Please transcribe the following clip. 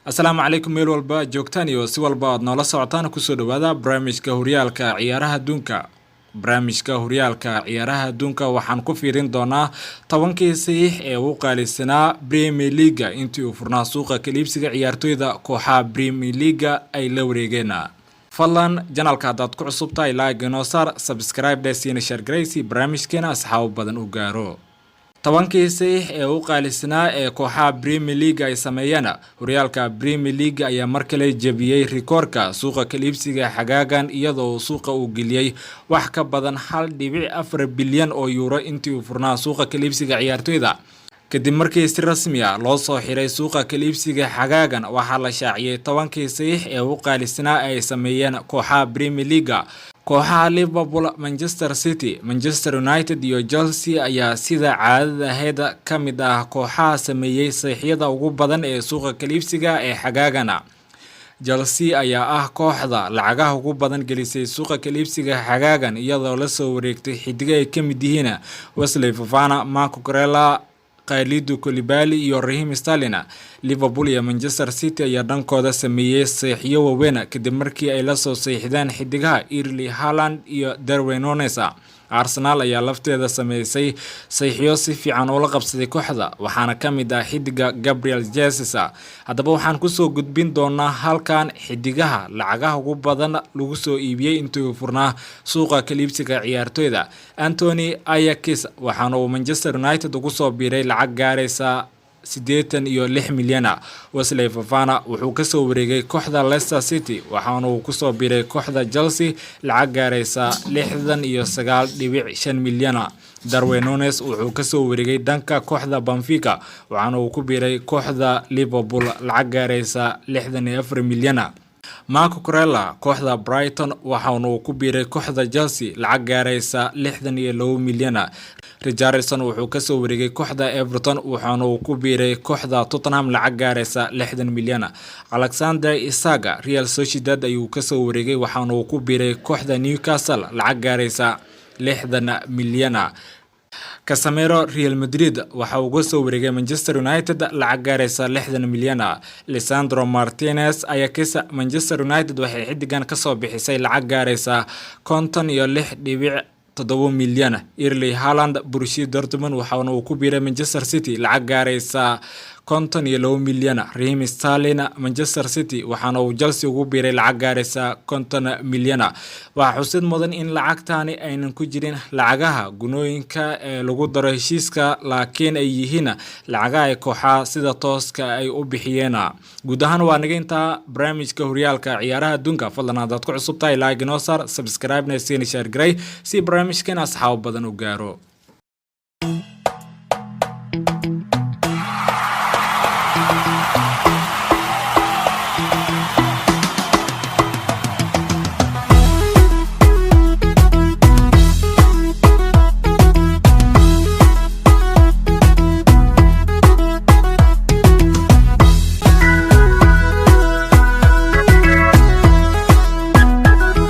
السلام عليكم ميل والبا joogtaan iyo si walba aad noola socotaan ku soo dhawaada barnaamijka horyaalka ciyaaraha adduunka waxaan ku fiirin doonaa 10kii saxiix ee uu qaalisanaa Premier League intii uu furnaa suuqa kaliibsiga ciyaartoyda kooxaha Premier League ay la wareegeen fadlan janalka hadaad ku cusub tahay like inoo saar subscribe dhasiina share gareysi barnaamijkeena asxaab badan u gaaro 10kii saxiix ee uu qaalisanaa ee kooxaha Premier League ay sameeyeen horyaalka Premier League ayaa markale jabiyay rikoorka suuqa kaliibsiga xagaagan iyadoo suuqa uu geliyay wax ka badan 1.4 bilyan oo euro intii uu furnaa suuqa kaliibsiga ciyaartoyda kadib markii si rasmi ah loo soo xiray suuqa kaliibsiga xagaagan waxaa la shaaciyay 10kii saxiix ee uu qaalisanaa ay sameeyeen kooxaha Premier League kooxaha Liverpool, Manchester City, Manchester United iyo Chelsea ayaa sida caadada ahayd ka mid ah kooxaha sameeyay saxiixyada ugu badan ee suuqa kaliibsiga ee xagaagana. Chelsea ayaa ah kooxda lacagaha ugu badan gelisay suuqa kaliibsiga xagaagan iyadoo la soo wareegtay xidiga ay ka mid yihiin Wesley Fofana, Marco Cucurella, Kalidou Koulibaly iyo Raheem Sterling. Liverpool iyo Manchester City ayaa dhankooda sameeyay saxiixyo waaweyn kadib markii ay la soo saxiixdeen xidigaha Erling Haaland iyo Darwin Núñez. Arsenal ayaa lafteeda sameysay saxiixyo si fiican oo la qabsaday kooxda waxaana ka mid ah xidiga Gabriel Jesus. Haddaba waxaan ku soo gudbin doonaa halkan xidigaha lacagaha ugu badan lagu soo iibiyay intii uu furnaa suuqa kaliibsiga ciyaartoyda. Anthony Ajax waxaana uu Manchester United ugu soo biiray lacag gaaraysa 86 milyan. Wesley Fofana wuxuu ka soo wareegay kooxda Leicester City waxaana uu ku soo biiray kooxda Chelsea lacag gaaraysa 69.5 milyan. Darwin Núñez wuxuu ka soo wareegay dhanka kooxda Benfica waxaana uu ku biiray kooxda Liverpool lacag gaaraysa 64 milyan. Marco Cucurella kooxda Brighton waxaana uu ku biiray kooxda Chelsea lacag gaaraysa 62 milyan. Richarlison wuxuu ka soo wareegay kooxda Everton waxaana uu ku biiray kooxda Tottenham lacag gaaraysa 60 milyan. Alexander Isak Real Sociedad ayuu ka soo wareegay waxaana uu ku biiray kooxda Newcastle lacag gaaraysa 60 milyan. Casemiro Real Madrid waxa uu ka soo wareegay Manchester United lacag gaaraysa 60 milyan. Lisandro Martinez Ajax Manchester United waxay xidigan ka soo bixisay lacag gaaraysa 56.7 milyan. Erling Haaland Borussia Dortmund waxaana uu ku biiray Manchester City lacag gaaraysa 52 milyan. Raheem Sterling Manchester City waxaana uu Chelsea ugu biiray lacag gaaraysa 50 milyan. Waxa xusid mudan in lacagtaani aynan ku jirin lacagaha gunooyinka ee lagu daro heshiiska laakiin ay yihiin lacagaha ay kooxaha sida tooska ay u bixiyeen. Guud ahaan waa naga inta barnaamijka horyaalka ciyaaraha adduunka fadlan hadaad ku cusub tahay like inoo saar subscribe na share garay si barnaamijkan asxaab badan u gaaro.